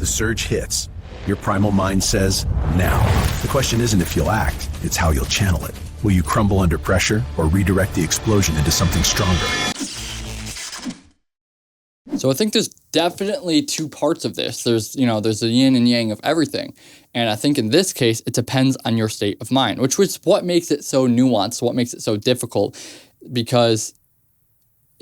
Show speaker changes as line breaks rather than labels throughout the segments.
The surge hits. Your primal mind says, now. The question isn't if you'll act, it's how you'll channel it. Will you crumble under pressure or redirect the explosion into something stronger?
So I think there's definitely two parts of this. There's the yin and yang of everything. And I think in this case, it depends on your state of mind, which is what makes it so nuanced, what makes it so difficult, because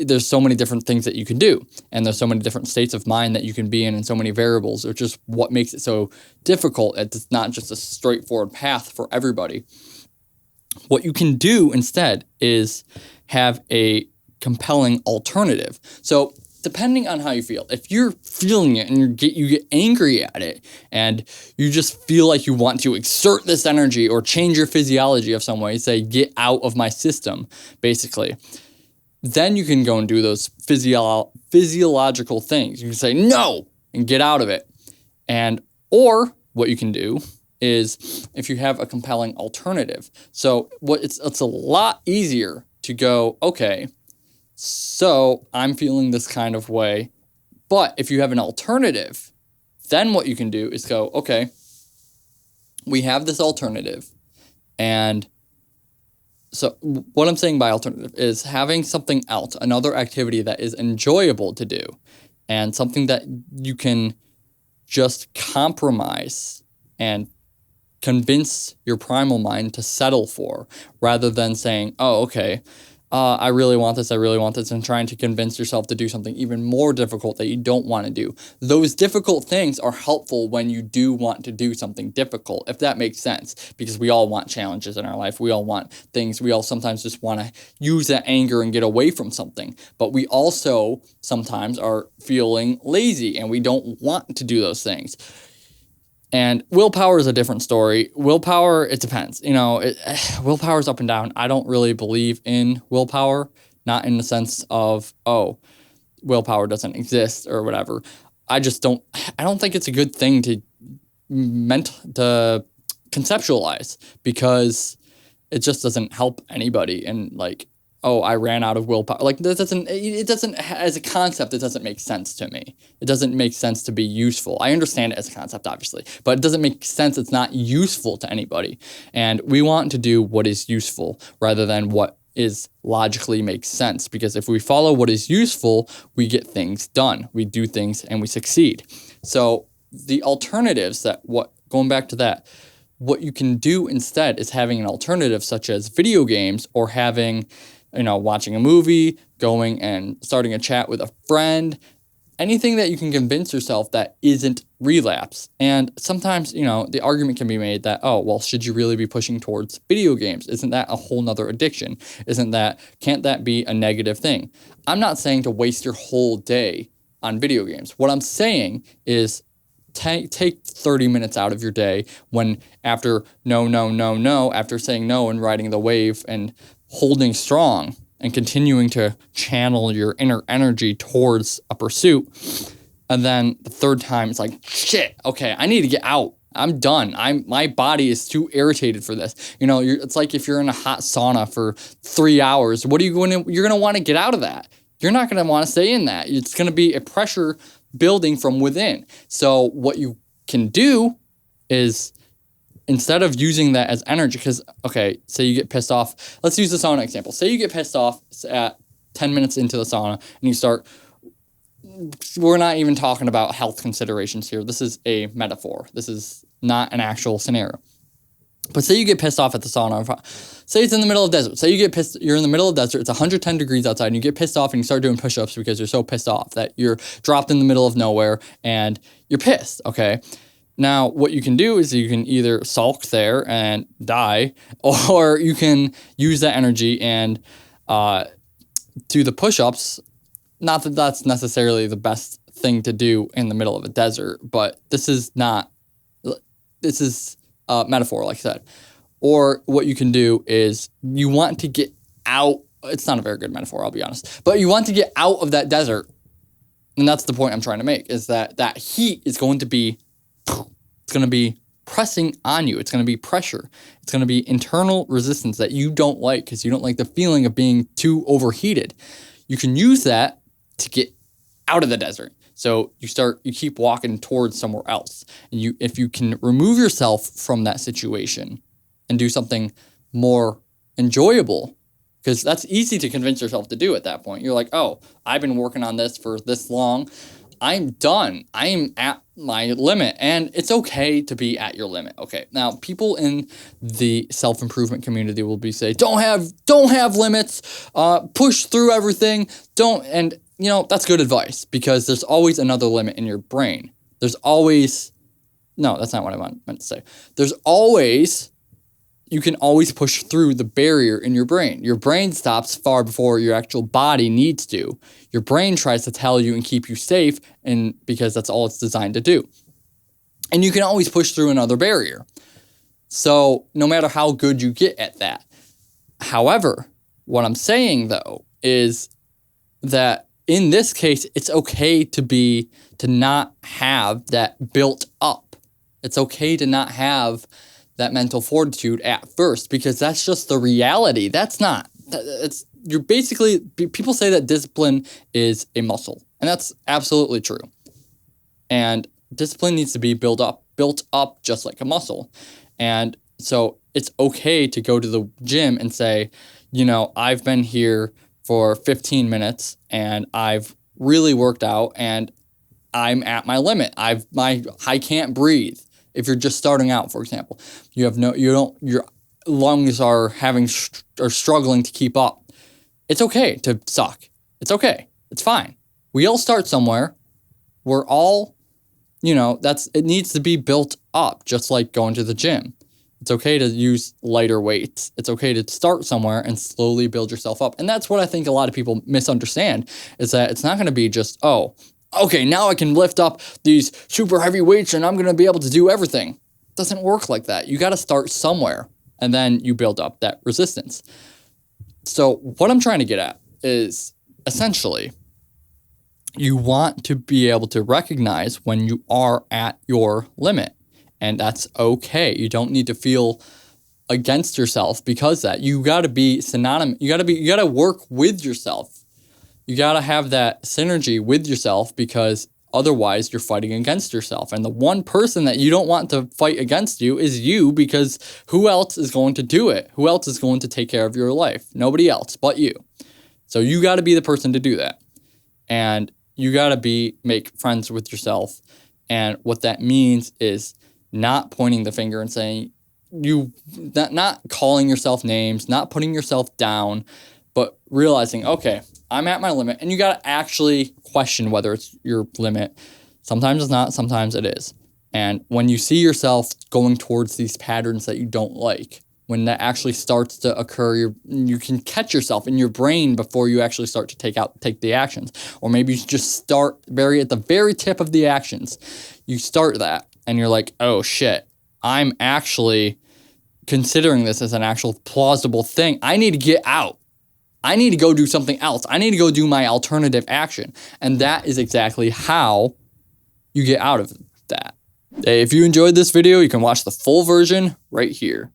there's so many different things that you can do. And there's so many different states of mind that you can be in and so many variables, which is what makes it so difficult. It's not just a straightforward path for everybody. What you can do instead is have a compelling alternative. So depending on how you feel, if you're feeling it and you get angry at it and you just feel like you want to exert this energy or change your physiology of some way, say, get out of my system, basically, then you can go and do those physiological things. You can say no and get out of it. Or what you can do is if you have a compelling alternative. So it's a lot easier to go, okay, so I'm feeling this kind of way, but if you have an alternative, then what you can do is go, okay, we have this alternative. And so what I'm saying by alternative is having something else, another activity that is enjoyable to do and something that you can just compromise and convince your primal mind to settle for, rather than saying, oh, okay, I really want this, and trying to convince yourself to do something even more difficult that you don't want to do. Those difficult things are helpful when you do want to do something difficult, if that makes sense, because we all want challenges in our life. We all want things. We all sometimes just want to use that anger and get away from something. But we also sometimes are feeling lazy and we don't want to do those things. And willpower is a different story. Willpower, it depends. Willpower is up and down. I don't really believe in willpower, not in the sense of, oh, willpower doesn't exist or whatever. I don't think it's a good thing to conceptualize, because it just doesn't help anybody. And like, oh, I ran out of willpower. Like, it doesn't, as a concept, it doesn't make sense to me. It doesn't make sense to be useful. I understand it as a concept, obviously, but it doesn't make sense. It's not useful to anybody. And we want to do what is useful rather than what is logically makes sense, because if we follow what is useful, we get things done. We do things and we succeed. So the alternatives going back to that, what you can do instead is having an alternative, such as video games, or having, watching a movie, going and starting a chat with a friend, anything that you can convince yourself that isn't relapse. And sometimes, the argument can be made that, oh, well, should you really be pushing towards video games? Isn't that a whole nother addiction? Can't that be a negative thing? I'm not saying to waste your whole day on video games. What I'm saying is take 30 minutes out of your day when after after saying no and riding the wave and holding strong and continuing to channel your inner energy towards a pursuit. And then the third time, it's like, shit, okay, I need to get out. I'm done. My body is too irritated for this. It's like if you're in a hot sauna for 3 hours, you're going to want to get out of that. You're not going to want to stay in that. It's going to be a pressure building from within. So what you can do is, instead of using that as energy, because, okay, say you get pissed off. Let's use the sauna example. Say you get pissed off at 10 minutes into the sauna and you start, we're not even talking about health considerations here. This is a metaphor. This is not an actual scenario. But say you get pissed off at the sauna. Say it's in the middle of the desert. Say you're in the middle of the desert. It's 110 degrees outside and you get pissed off and you start doing push-ups because you're so pissed off that you're dropped in the middle of nowhere and you're pissed, okay? Now, what you can do is you can either sulk there and die, or you can use that energy and do the push-ups. Not that that's necessarily the best thing to do in the middle of a desert, but this is a metaphor, like I said. Or what you can do is you want to get out. It's not a very good metaphor, I'll be honest. But you want to get out of that desert. And that's the point I'm trying to make, is that heat is going to be pressing on you. It's going to be pressure. It's going to be internal resistance that you don't like, because you don't like the feeling of being too overheated. You can use that to get out of the desert. So you keep walking towards somewhere else. And if you can remove yourself from that situation and do something more enjoyable, because that's easy to convince yourself to do at that point. You're like, oh, I've been working on this for this long. I'm done. I am at my limit, and it's okay to be at your limit. Okay. Now, people in the self-improvement community will be say, don't have limits, push through everything. And that's good advice, because there's always another limit in your brain. No, that's not what I meant to say. You can always push through the barrier in your brain. Your brain stops far before your actual body needs to. Your brain tries to tell you and keep you safe, and because that's all it's designed to do. And you can always push through another barrier. So no matter how good you get at that. However, what I'm saying though is that in this case, it's okay to not have that built up. It's okay to not have that mental fortitude at first, because that's just the reality. People say that discipline is a muscle, and that's absolutely true. And discipline needs to be built up just like a muscle. And so it's okay to go to the gym and say, I've been here for 15 minutes and I've really worked out and I'm at my limit. I can't breathe. If you're just starting out, for example, your lungs are struggling to keep up. It's okay to suck. It's okay. It's fine. We all start somewhere. We're all, it needs to be built up, just like going to the gym. It's okay to use lighter weights. It's okay to start somewhere and slowly build yourself up. And that's what I think a lot of people misunderstand, is that it's not going to be just, oh, okay, now I can lift up these super heavy weights and I'm going to be able to do everything. It doesn't work like that. You got to start somewhere, and then you build up that resistance. So what I'm trying to get at is, essentially, you want to be able to recognize when you are at your limit, and that's okay. You don't need to feel against yourself because that. You got to be synonymous. You got to work with yourself. You got to have that synergy with yourself, because otherwise you're fighting against yourself. And the one person that you don't want to fight against you is you, because who else is going to do it? Who else is going to take care of your life? Nobody else but you. So you got to be the person to do that. And you got to make friends with yourself. And what that means is not pointing the finger and saying, not calling yourself names, not putting yourself down, but realizing, okay, I'm at my limit. And you got to actually question whether it's your limit. Sometimes it's not, sometimes it is. And when you see yourself going towards these patterns that you don't like, when that actually starts to occur, you can catch yourself in your brain before you actually start to take the actions. Or maybe you just start at the very tip of the actions. You start that and you're like, oh shit, I'm actually considering this as an actual plausible thing. I need to get out. I need to go do something else. I need to go do my alternative action. And that is exactly how you get out of that. If you enjoyed this video, you can watch the full version right here.